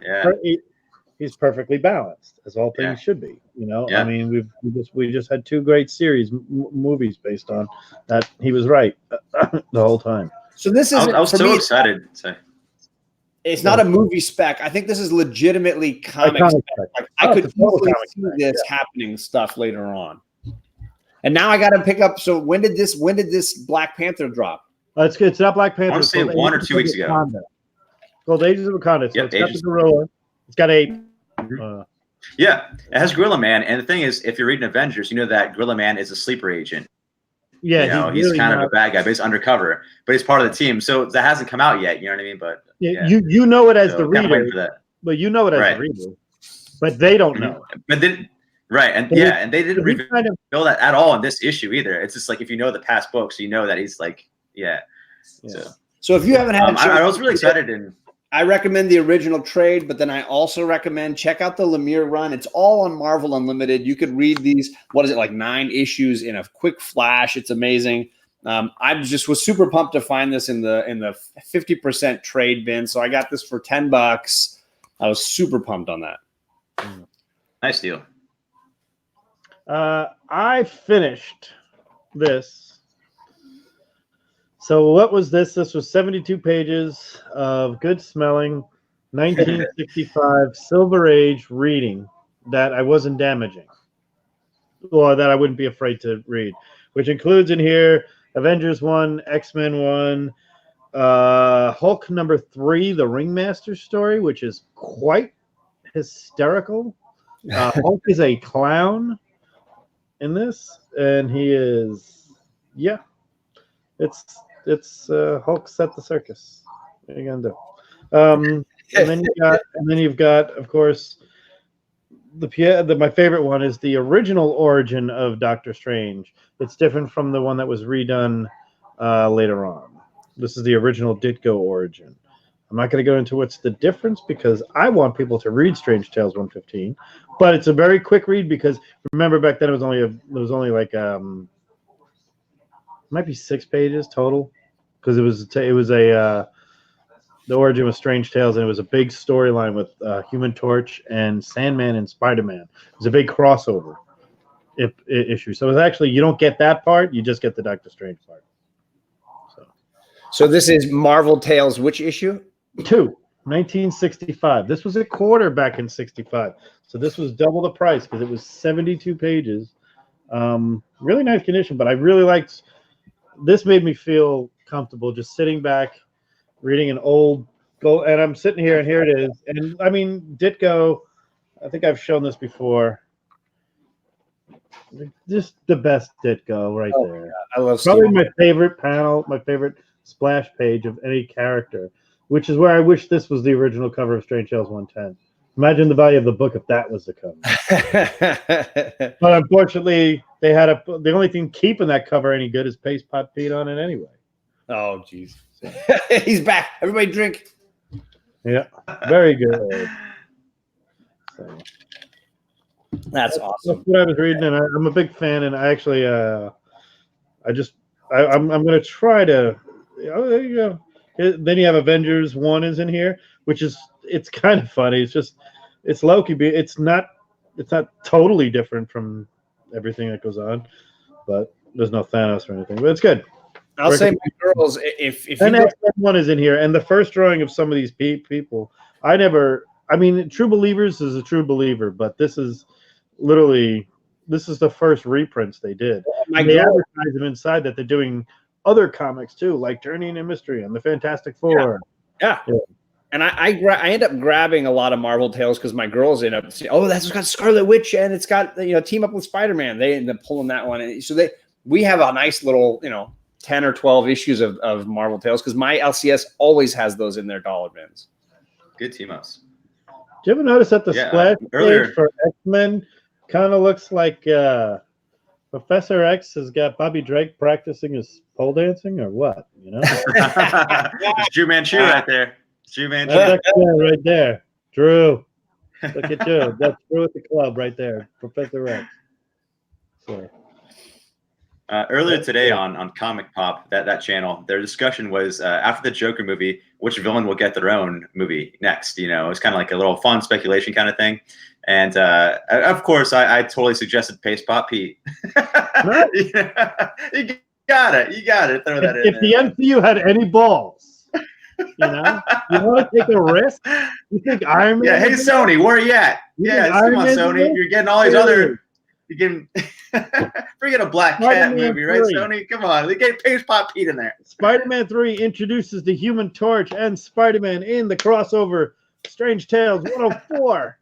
He's perfectly balanced, as all things should be. You know, I mean, we just had 2 great series movies based on that. He was right the whole time. So this is. I was so excited. It's not a movie spec. I think this is legitimately comic spec. Like, I could easily see this happening stuff later on. And now I got to pick up. So when did this Black Panther drop? It's not Black Panther. I want to say 1 or 2 weeks ago. It's called Agents of Wakanda. So it's got the gorilla. It's got a. Yeah, it has Gorilla Man, and the thing is, if you're reading Avengers, you know that Gorilla Man is a sleeper agent. Yeah, you know, he's really kind of a bad guy, but he's undercover, but he's part of the team. So that hasn't come out yet. You know what I mean? But you know it as the reader. But you know it as the reader. But they don't know. But then, and they didn't reveal that at all in this issue either. It's just like if you know the past books, you know that he's like, So if you haven't had, I was really excited and. I recommend the original trade, but then I also recommend check out the Lemire run. It's all on Marvel Unlimited. You could read these, what is it, like 9 issues in a quick flash. It's amazing. I just was super pumped to find this in the 50% trade bin. So I got this for $10. I was super pumped on that. Nice deal. I finished this. So what was this? This was 72 pages of good-smelling 1965 Silver Age reading that I wasn't damaging, or that I wouldn't be afraid to read, which includes in here Avengers 1, X-Men 1, Hulk number 3, the Ringmaster story, which is quite hysterical. Hulk is a clown in this, and he is, it's Hulk set the circus. What are you gonna do? And then you've got, of course, my favorite one is the original origin of Doctor Strange. It's different from the one that was redone later on. This is the original Ditko origin. I'm not going to go into what's the difference because I want people to read Strange Tales 115, but it's a very quick read because remember back then it was only like might be 6 pages total because it was the origin of Strange Tales and it was a big storyline with Human Torch and Sandman and Spider-Man. It was a big crossover issue. So it's actually you don't get that part, you just get the Doctor Strange part. So this is Marvel Tales, which issue? 1965. This was a quarter back in 65. So this was double the price because it was 72 pages. Really nice condition, but I really liked this. Made me feel comfortable just sitting back, reading an old gold, and I'm sitting here, and here it is. And I mean, Ditko, I think I've shown this before. Just the best Ditko right there. I love probably Steve. my favorite panel, my favorite splash page of any character, which is where I wish this was the original cover of Strange Tales 110. Imagine the value of the book if that was the cover. But unfortunately, the only thing keeping that cover any good is Paste Pot Pete on it anyway. Oh, jeez. He's back. Everybody drink. Yeah, very good. So, that's awesome. That's what I was reading, and I'm a big fan. And I actually, I'm going to try to. Oh, there you go. Then you have Avengers 1 is in here, which is it's kind of funny. It's Loki. It's not totally different from everything that goes on, but there's no Thanos or anything. But it's good. I'll say my girls, if and X-Men 1 is in here, and the first drawing of some of these people, I mean, True Believers is a True Believer, but this is the first reprints they did. They advertise them inside that they're doing other comics too, like Journey into Mystery and the Fantastic Four. Yeah. And I end up grabbing a lot of Marvel Tales because my girls end up saying, "Oh, that's got Scarlet Witch and it's got team up with Spider-Man." They end up pulling that one, and so we have a nice little 10 or 12 issues of Marvel Tales because my LCS always has those in their dollar bins. Good team ups. Do you ever notice that the splash page for X-Men kind of looks like Professor X has got Bobby Drake practicing his pole dancing or what? It's Drew Manchu right there. Drew Manchu. Right there. Drew. Look at you. That's Drew at the club right there. Professor X. So. Earlier today on Comic Pop, that channel, their discussion was after the Joker movie, which villain will get their own movie next? It was kind of like a little fun speculation kind of thing. And of course, I totally suggested Paste Pot Pete. Right. You got it. You got to throw that in. If the MCU had any balls, you want to take a risk? You think Iron Man? Yeah. Hey, Sony, where are you at? Yeah, come on, Sony. You're getting all these other. You can forget a Black Cat movie, right, Sony? Come on, they get Paste Pot Pete in there. Spider-Man 3 introduces the Human Torch and Spider-Man in the crossover Strange Tales 104.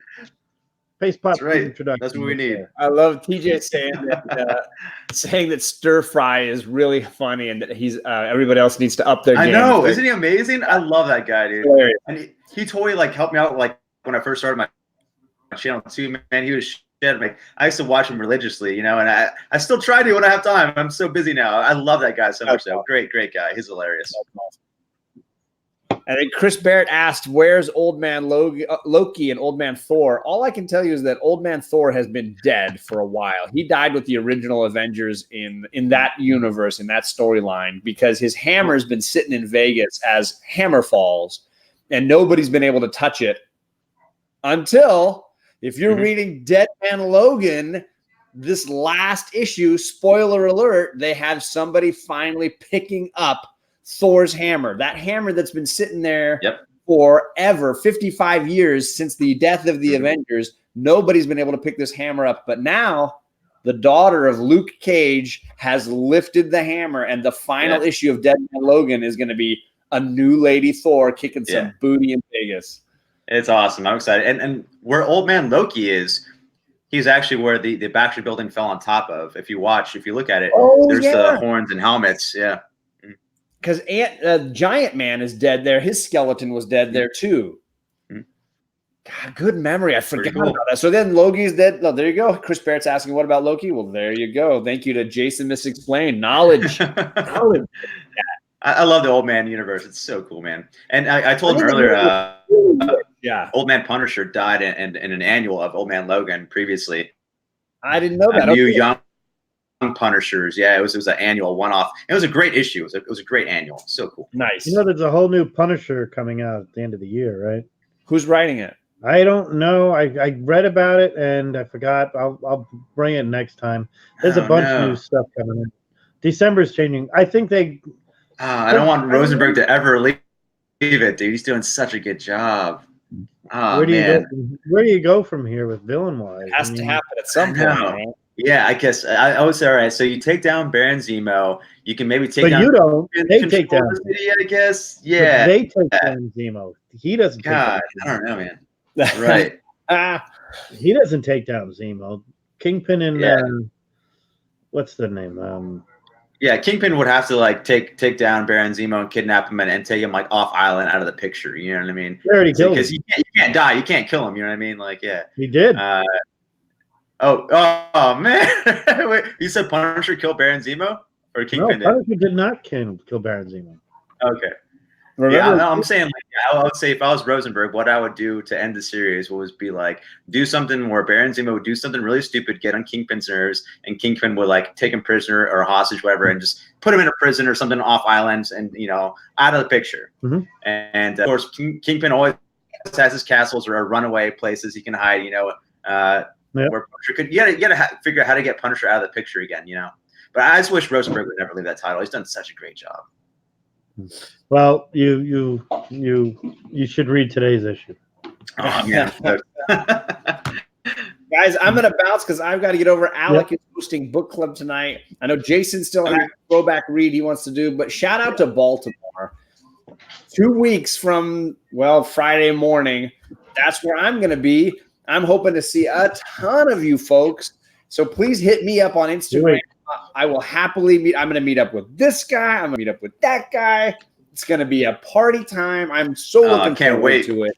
Paste Pot Pete introduction. That's what we need. I love TJ saying that Stir Fry is really funny and that he's everybody else needs to up their game. I know, isn't he amazing? I love that guy, dude. Hilarious. And he totally helped me out when I first started my channel too. Man, he was. I used to watch him religiously, and I still try to when I have time. I'm so busy now. I love that guy so much. Great guy. He's hilarious. And then Chris Barrett asked, "Where's Old Man Loki and Old Man Thor?" All I can tell you is that Old Man Thor has been dead for a while. He died with the original Avengers in that universe, in that storyline, because his hammer's been sitting in Vegas as Hammer Falls, and nobody's been able to touch it until. If you're reading Dead Man Logan, this last issue, spoiler alert, they have somebody finally picking up Thor's hammer. That hammer that's been sitting there forever, 55 years since the death of the Avengers. Nobody's been able to pick this hammer up. But now the daughter of Luke Cage has lifted the hammer, and the final issue of Dead Man Logan is going to be a new Lady Thor kicking some booty in Vegas. It's awesome. I'm excited. And where Old Man Loki is, he's actually where the Baxter building fell on top of. If you look at it, there's the horns and helmets. Yeah. Because Giant Man is dead there. His skeleton was dead there too. God, good memory. I forgot about that. So then Loki's dead. Oh, there you go. Chris Barrett's asking, what about Loki? Well, there you go. Thank you to Jason Misexplained. Knowledge. I love the Old Man universe. It's so cool, man. And I told him I think earlier, yeah, Old Man Punisher died in an annual of Old Man Logan previously. I didn't know that. New Okay. young Punishers. Yeah, it was an annual one-off. It was a great issue. It was a great annual. So cool. Nice. You know, there's a whole new Punisher coming out at the end of the year, right? Who's writing it? I don't know. I read about it and I forgot. I'll bring it next time. There's a bunch of new stuff coming in. December's changing. I think they. I don't want Rosenberg to ever leave it, dude. He's doing such a good job. Oh, where do man. where do you go from here with villain wise? It has to happen at some point. Right? Yeah, I guess I would say all right. So you take down Baron Zemo. You can maybe take but down. You don't. They take down. City, I guess. Yeah. But they take down Zemo. He doesn't. God, take down I don't know, man. Right. He doesn't take down Zemo. Kingpin and what's the name? Yeah, Kingpin would have to like take down Baron Zemo and kidnap him and take him like off island out of the picture. You know what I mean? They already killed him. Because you can't die. You can't kill him. You know what I mean? Like, yeah. He did. Oh man! Wait, you said Punisher killed Baron Zemo or Kingpin? No, Punisher did not kill Baron Zemo. Okay. Remember, yeah, no, I'm saying like I would say if I was Rosenberg, what I would do to end the series was be like do something where Baron Zemo would do something really stupid, get on Kingpin's nerves, and Kingpin would like take him prisoner or hostage, whatever, and just put him in a prison or something off islands and out of the picture. Mm-hmm. And of course, Kingpin always has his castles or runaway places he can hide. Where Punisher could you gotta figure out how to get Punisher out of the picture again. But I just wish Rosenberg would never leave that title. He's done such a great job. Well, you should read today's issue. Oh, yeah. Guys, I'm gonna bounce because I've got to get over. Alec is hosting book club tonight. I know Jason still has a throwback read he wants to do, but shout out to Baltimore. 2 weeks from Friday morning. That's where I'm gonna be. I'm hoping to see a ton of you folks. So please hit me up on Instagram. I will happily meet. I'm going to meet up with this guy. I'm going to meet up with that guy. It's going to be a party time. I'm so looking forward to it.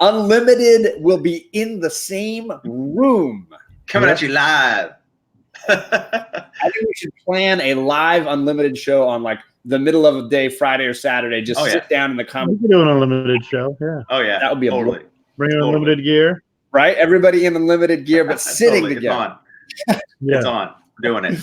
Unlimited will be in the same room. Coming at you live. I think we should plan a live Unlimited show on like the middle of the day, Friday or Saturday. Just sit down in the comments. We can do an Unlimited show. Yeah. Oh, yeah. That would be totally. Bring unlimited gear. Right? Everybody in unlimited gear, but sitting together. It's on. We're doing it.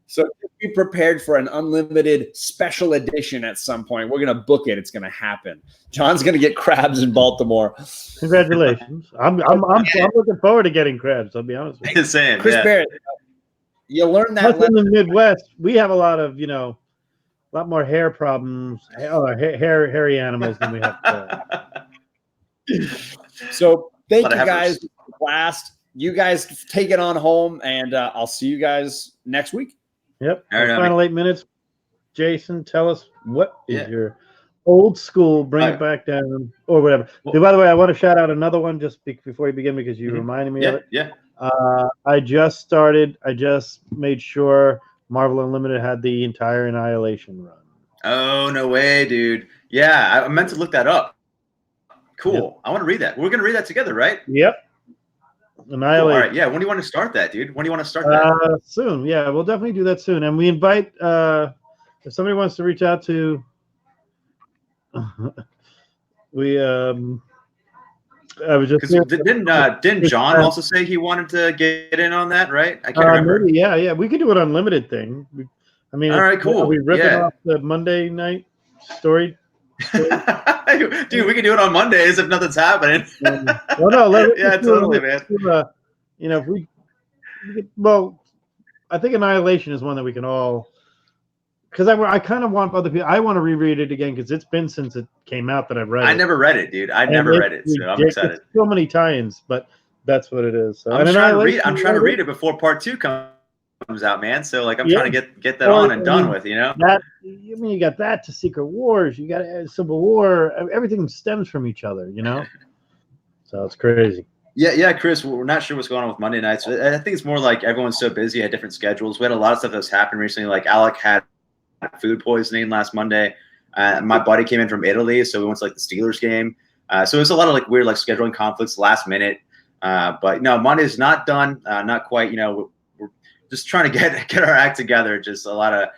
So be prepared for an Unlimited special edition at some point. We're going to book it. It's going to happen. John's going to get crabs in Baltimore. Congratulations. I'm looking forward to getting crabs. I'll be honest with you. Just saying. Chris Barrett, you learned that in the Midwest, we have a lot of, a lot more hair problems, hairy animals than we have. So thank you guys. Blast. You guys take it on home, and I'll see you guys next week. Yep. Final 8 minutes. Jason, tell us what is your old school, bring it back down, or whatever. By the way, I want to shout out another one just before you begin because you reminded me of it. Yeah. I just made sure Marvel Unlimited had the entire Annihilation run. Oh, no way, dude. Yeah, I meant to look that up. Cool. Yep. I want to read that. We're going to read that together, right? Yep. Annihilation. Cool. All right. Yeah. When do you want to start that, dude? When do you want to start that? Soon. Yeah, we'll definitely do that soon. And we invite if somebody wants to reach out to I was just didn't John also say he wanted to get in on that, right? I can't remember. Maybe, yeah. We could do an Unlimited thing. All right, cool. Are we ripping off the Monday night story? Dude, we can do it on Mondays if nothing's happening. Totally, man. If we I think Annihilation is one that we can all, because I kind of want other people. I want to reread it again because it's been since it came out that I've read it. I never read it, dude. I never read it, so I'm excited. So many tie-ins, but that's what it is. So, I'm trying to read it before part 2 comes out, man. So like I'm trying to get that on and done with, That you got that to Secret Wars, you got Civil War. Everything stems from each other, So it's crazy. Yeah, Chris. We're not sure what's going on with Monday nights. I think it's more like everyone's so busy, had different schedules. We had a lot of stuff that's happened recently. Like Alec had food poisoning last Monday. My buddy came in from Italy, so we went to like the Steelers game. So it's a lot of like weird like scheduling conflicts last minute. But no, Monday's not done. Not quite. We're just trying to get our act together. Just a lot of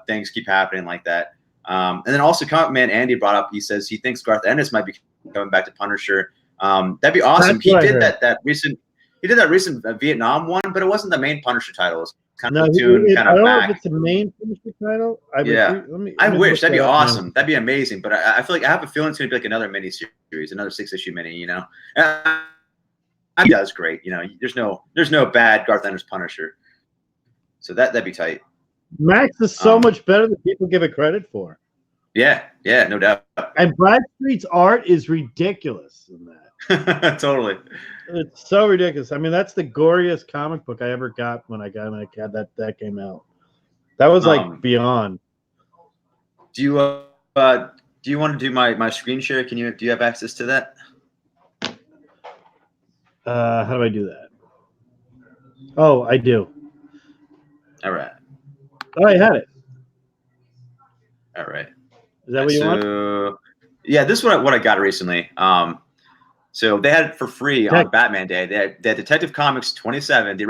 things keep happening like that. And then also Comic Man Andy brought up, he says he thinks Garth Ennis might be coming back to Punisher. That'd be awesome. He did that recent Vietnam one, but it wasn't the main Punisher title. It was kind of I platoon, kind don't of know back. if it's the main Punisher title. I wish that'd be awesome. That'd be amazing. But I feel like I have a feeling it's gonna be like another mini series, another 6-issue mini. You know, he does great. You know, there's no bad Garth Ennis Punisher. So that'd be tight. Max is so much better than people give it credit for. Yeah, no doubt. And Bradstreet's art is ridiculous in that. Totally. It's so ridiculous. I mean, that's the goriest comic book I ever got when I had that came out. That was like beyond. Do you want to do my screen share? Do you have access to that? How do I do that? Oh, I do. All right. Oh, I had it. All right. Is that what you want? Yeah, this is what I got recently. So they had it for free on Batman Day. They had Detective Comics 27. They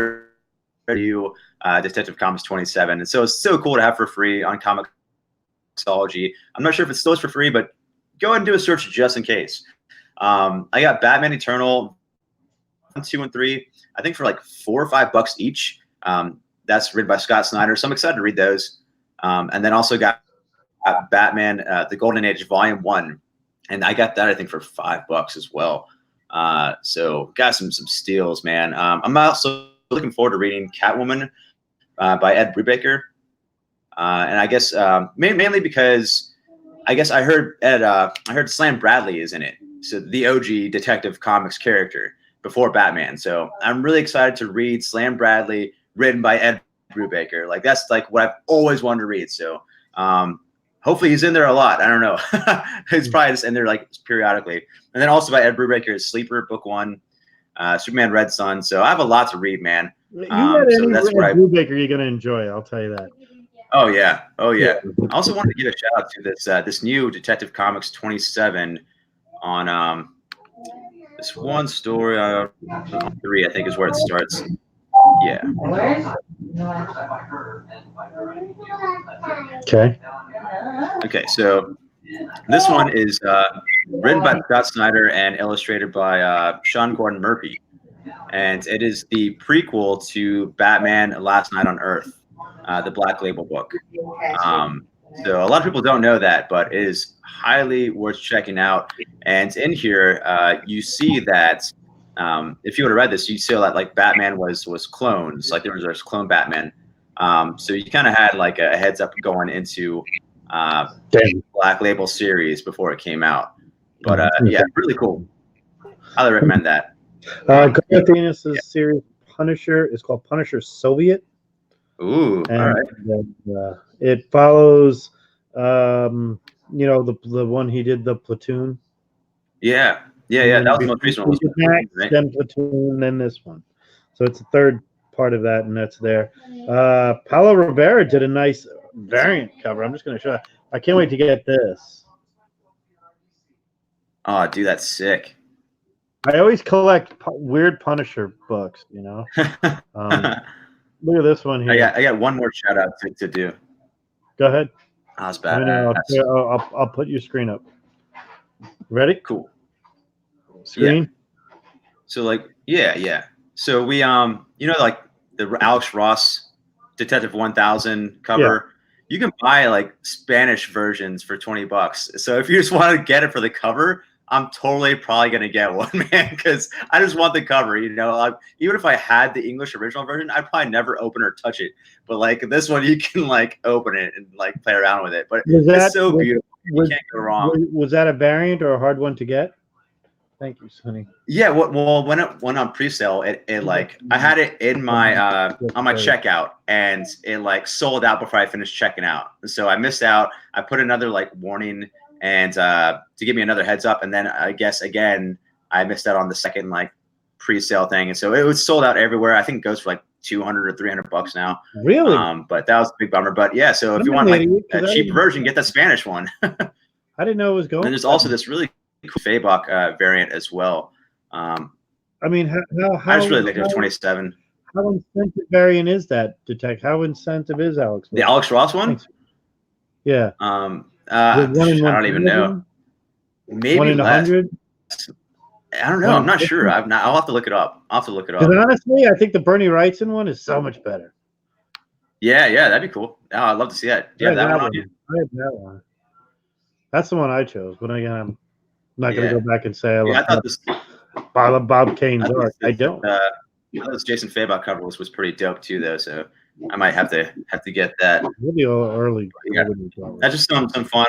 review Detective Comics 27, and so it's so cool to have for free on Comixology. I'm not sure if it still is for free, but go ahead and do a search just in case. I got Batman Eternal 1, 2, and 3. I think for like $4 or $5 each. That's written by Scott Snyder, so I'm excited to read those. And then also got Batman, The Golden Age, Volume 1. And I got that, I think, for $5 as well. So got some steals, man. I'm also looking forward to reading Catwoman by Ed Brubaker. And I guess mainly because I guess I heard Slam Bradley is in it. So the OG Detective Comics character before Batman. So I'm really excited to read Slam Bradley written by Ed Brubaker. Like that's like what I've always wanted to read. So hopefully he's in there a lot. I don't know. He's probably just in there like periodically. And then also by Ed Brubaker is Sleeper, Book 1, Superman Red Sun. So I have a lot to read, man. You got any Ed Brubaker you're going to enjoy, I'll tell you that. Oh, yeah. I also wanted to give a shout out to this new Detective Comics 27 on this one story, 3, I think is where it starts. Yeah. Okay, so this one is written by Scott Snyder and illustrated by Sean Gordon Murphy. And it is the prequel to Batman Last Night on Earth, the Black Label book. So a lot of people don't know that, but it is highly worth checking out. And in here, you see that if you would have read this, you see that like Batman was clones, like there was clone Batman. So you kind of had like a heads up going into Black Label series before it came out. But yeah, really cool. Highly recommend that. Garth Ennis' series Punisher is called Punisher Soviet. Ooh, and, all right. It follows, the one he did, the Platoon. Yeah. That was the most recent one. Right? Then Platoon, then this one. So it's the third part of that, and that's there. Paulo Rivera did a nice variant cover. I'm just going to show you. I can't wait to get this. Oh, dude, that's sick. I always collect weird Punisher books, you know. Look at this one here. I got one more shout out to do. Go ahead. Oh, that's bad. I'll put your screen up. Ready? Cool. Screen. Yeah. So like, yeah. So we like the Alex Ross Detective 1000 cover. Yeah. You can buy like Spanish versions for $20. So if you just want to get it for the cover, I'm totally probably gonna get one, man, because I just want the cover. Like, even if I had the English original version, I'd probably never open or touch it. But like this one, you can like open it and like play around with it. But it's so beautiful. You can't go wrong. Was that a variant or a hard one to get? Thank you, Sonny. Yeah, well, when it went on pre-sale, it like I had it in my on my checkout, and it like sold out before I finished checking out. So I missed out. I put another like warning and to give me another heads up, and then I guess again I missed out on the second like pre-sale thing, and so it was sold out everywhere. I think it goes for like $200 or $300 now. Really? But that was a big bummer. But yeah, so if you want like a cheap version, get the Spanish one. I didn't know it was going. And there's also this really cool Fabok variant as well. I mean, how I just really like the 27. How incentive variant is that, Detect? How incentive is Alex? The Alex Ross one? Thanks. Yeah. I Is it 1 in don't even know. 1,000? Maybe 1 in less. 100? I don't know. 1 I'm in not 50? sure. I'll have to look it up. Because honestly, I think the Bernie Wrightson one is so much better. Yeah, that'd be cool. Oh, I'd love to see that. Do you have that one on you? I have that one. That's the one I chose. But again, I'm not going to go back and say I Yeah, I love Bob Kane's thought art. I don't. I thought this Jason Fabok cover was pretty dope too, though. So I might have to get that. Really early. Yeah. That's just some fun.